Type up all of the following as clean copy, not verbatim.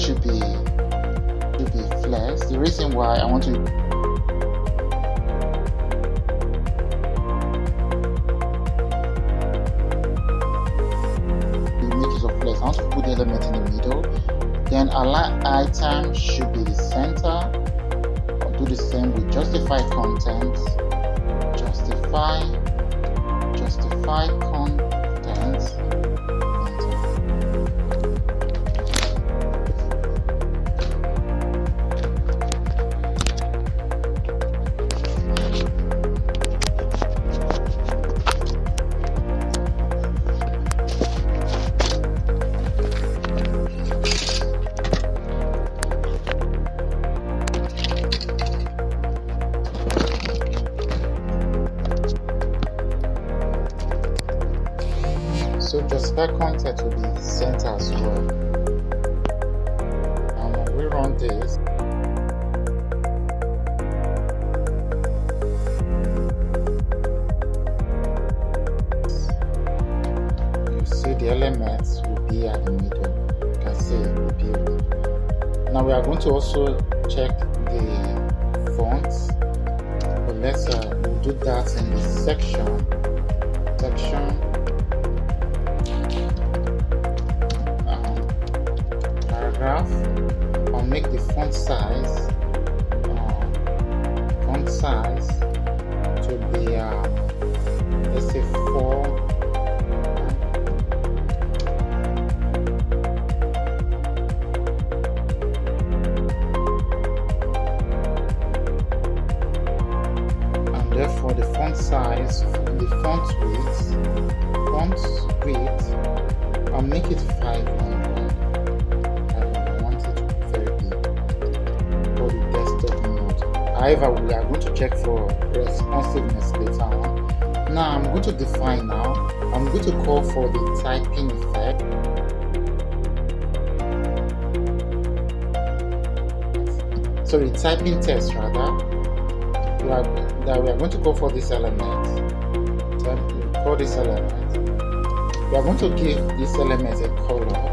should be flexed. The reason why I want to make use of flex, I want to put the element in the middle. Then align item should be the center. I'll do the same with justify content. Justify content. So justify content will be center as well. And when we run this, you see the elements will be at the middle. You can see it will be. Now we are going to also check the fonts. But let's we'll do that in the section. Paragraph. I'll make the font size to be let's say 4. And therefore the font size, the font width, I'll make it 500. However, we are going to check for responsiveness later on. Now I'm going to define now. I'm going to call for the typing effect. Sorry, typing text rather. We are going to call for this element. Call this element. We are going to give this element a color.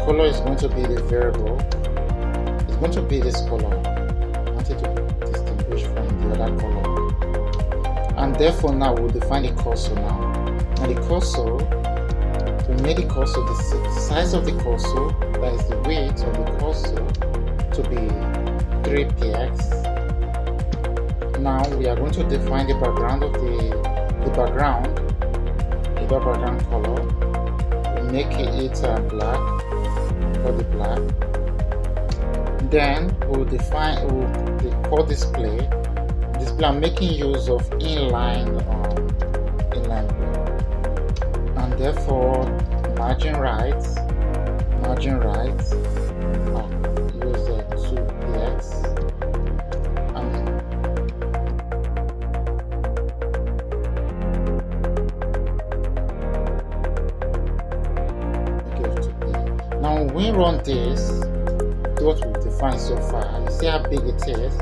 Color is going to be the variable. It's going to be this color. I want it to distinguish from the other color. And therefore now we'll define the cursor now. And the cursor, we made the cursor, the size of the cursor, that is the weight of the cursor, to be 3 px. Now we are going to define the background of the background color. We make it black. For the black, then we'll call display. I'm making use of inline grid, and therefore margin right. I'll use 2px, Now when we run this, what we've defined so far, you see how big it is.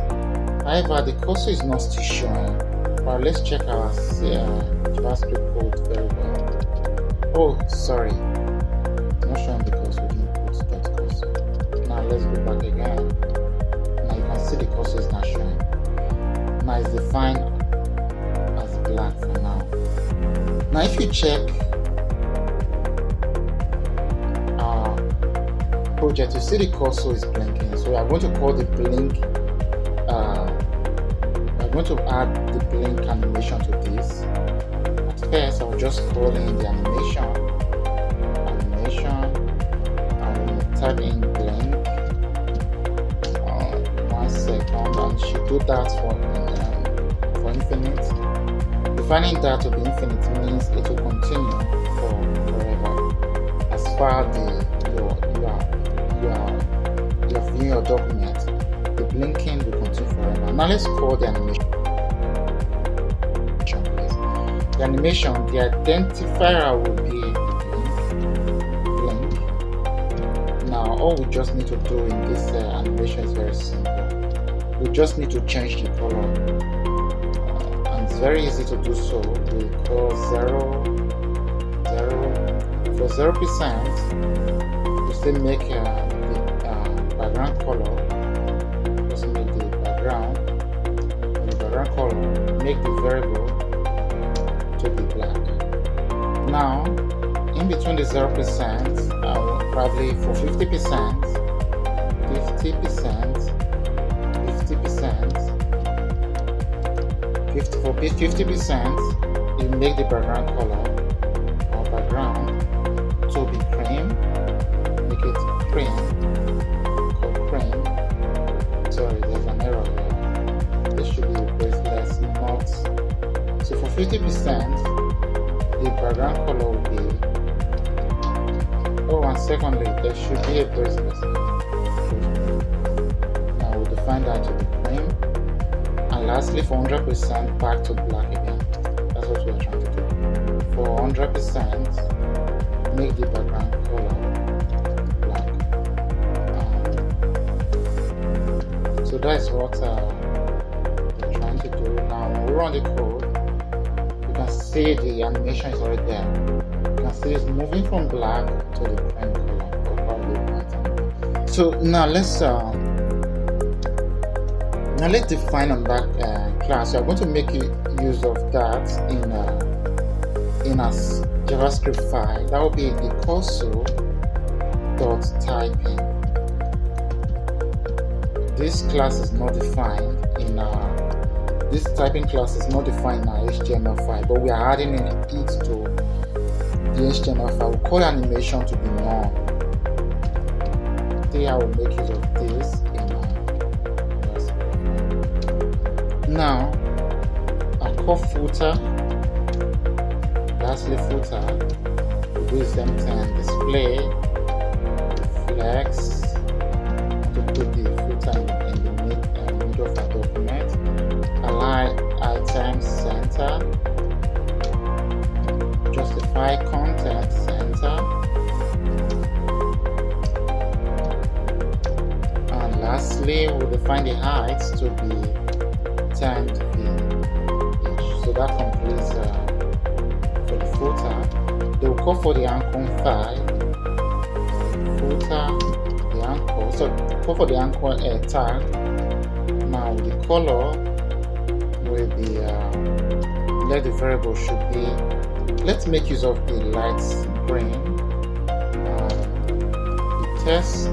However, the cursor is not still showing. But let's check our JavaScript code very well. Oh, sorry, it's not showing because we didn't put that cursor. Now let's go back again. Now you can see the cursor is not showing. Now it's defined as black for now. Now if you check project, you see the cursor is blinking, so we are going to call the blink. We are going to add the blink animation to this. At first, I'll just call in the animation, and type in blink. 1 second, and should do that for infinite. Defining that to be infinite means it will continue forever as far as you're viewing your document. The blinking will continue forever. Now let's call the animation, please. The animation, the identifier will be blink. Now all we just need to do in this animation is very simple. We just need to change the color, and it's very easy to do so. We call 0 for 0%. We still make the background color. Just make the background color. Make the variable to be black. Now, in between the 0%, I will probably for 50%, 50%, you make the background color or background to be cream. Make it cream. Called cream. Sorry, there's an error here. This should be bracelets, not. So for 50%, the background color will be. Oh, and secondly, there should be a bracelet. Now we'll define that to be cream. And lastly, for 100%, back to black again. That's what we are trying to do. For 100%, make the background color black. So that is what we're trying to do. Now, when we run the code, you can see the animation is already there. You can see it's moving from black to the cream color, or probably white. So now let's define on that class. So I'm going to make use of that in a JavaScript file. That will be the cursor.typing. This class is not defined in this typing class is not defined in our HTML file, but we are adding it to the HTML file. We'll call animation to be none. See how we make use of this in now our core footer, lastly footer, we'll do the same thing. Display, flex, to put the footer in the middle of our document. Align items center, justify content center, and lastly we'll define the height to be 10 feet each. So that completes for the footer. They will call for the anchor file, footer, the anchor. So call for the anchor tag. Now the color will be let the variable should be. Let's make use of the light green. The test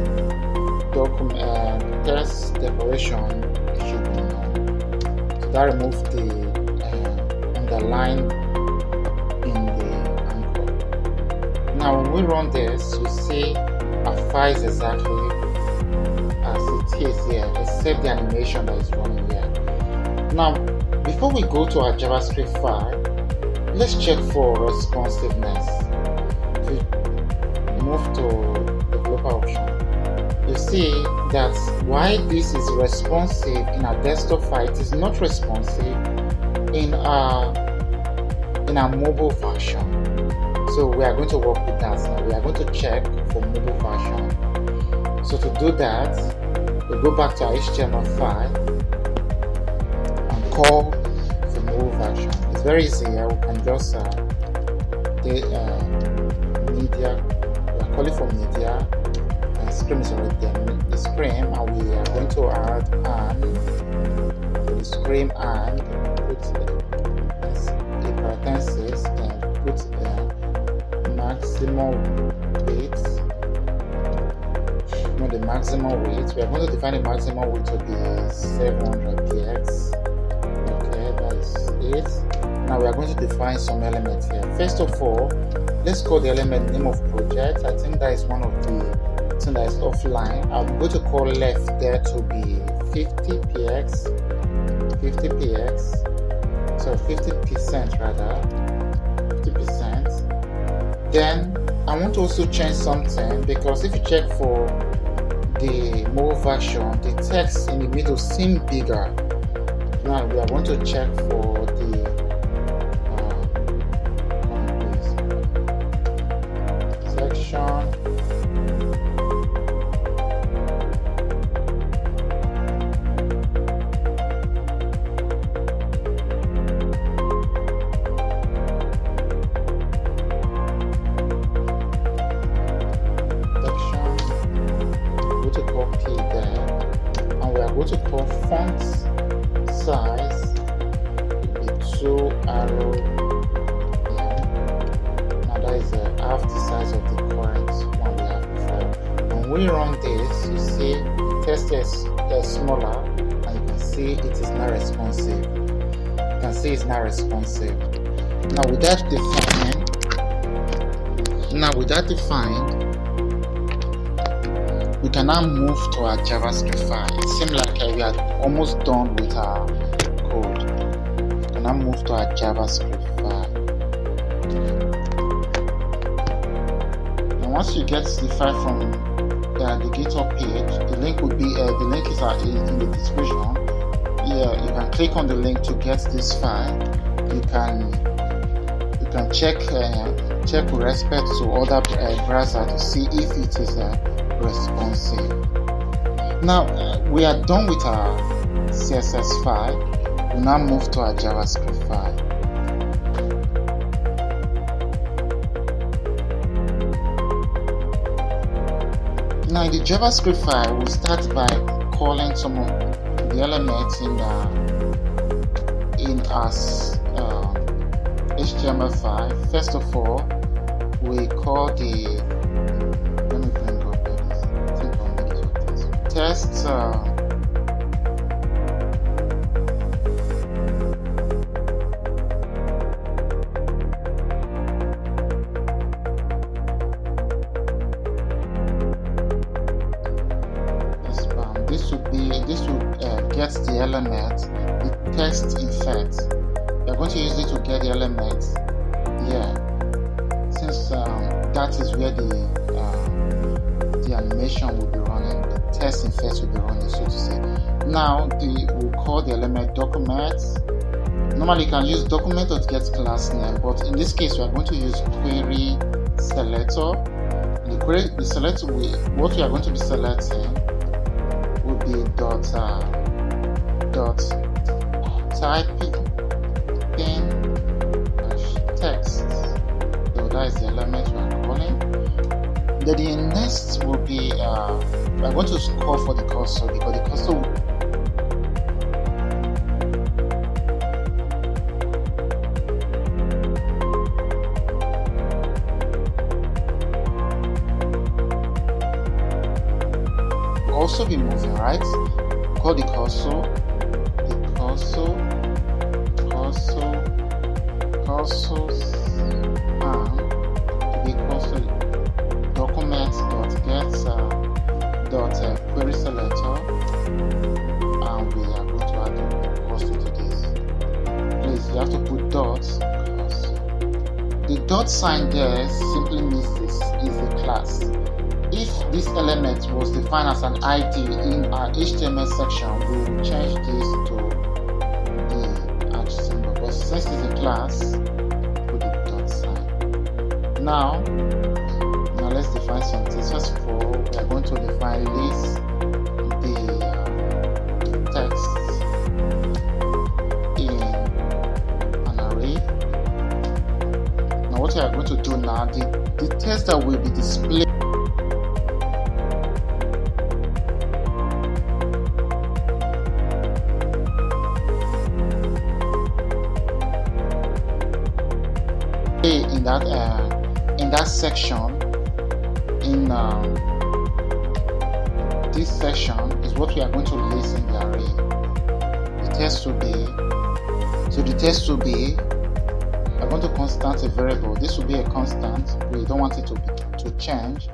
document, test decoration should be known. So that removes the underline in the anchor. Now when we run this, you see our file is exactly as it is here, except the animation that is running here. Now, before we go to our JavaScript file, let's check for responsiveness. If we move to developer option, you see that while this is responsive in our desktop file, it is not responsive in our mobile version. So we are going to work with that now. We are going to check for mobile version. So to do that, we go back to our HTML file and call for mobile version. It's very easy here. We can just media. We are calling for media, and screen is already there. The screen, and we are going to add and the screen and put a parenthesis and put maximum weight. Not the maximum weight. We are going to define the maximum weight to be 700 px. Okay, that is it. Now we are going to define some elements here. First of all, let's call the element name of project. I think that is one of the things that is offline. I'm going to call left there to be 50 px. 50 px. So 50% rather. 50%. Then I want to also change something, because if you check for the mobile version, the text in the middle seems bigger. Now we are going to check for the section. what we call font size, the 2 arrow here. Now that is half the size of the current one we have before. When we run this, you see the text is smaller, and you can see it is not responsive. You can see it's not responsive. Now with that defined, we can now move to our JavaScript file. It seems like we are almost done with our code. We can now move to our JavaScript file. And once you get the file from the GitHub page, the link will be the link is in the description. Yeah, you can click on the link to get this file. You can check with respect to other browser to see if it is responsive. Now we are done with our CSS file. We'll now move to our JavaScript file. Now in the JavaScript file, we'll start by calling some of the elements in our HTML file. First of all, we call the test this will get the element, the text effect. We are going to use it to get the element here, since that is where the animation will be running, the text effect will be running, so to say. Now we'll call the element document. Normally you can use document to get class name, but in this case we are going to use query selector. The selector, what we are going to be selecting will be dot typing text. So that is the element we are calling. Then the next will be we are going to call for the cursor, because the cursor will also be moving, right? Call the cursor, to be equals to document.get query selector, and we are going to add the cursor to this. Please, you have to put dots. The dot sign there simply means this is the class. If this element was defined as an ID in our HTML section, we will change this to the @ symbol. But since it's a class, put the dot sign. Now let's define something. First of all, we are going to define list the text in an array. Now what we are going to do now, the text that will be displayed in that section, in this section is what we are going to list in the array. The text will be I'm going to constant a variable. This will be a constant. We don't want it to change.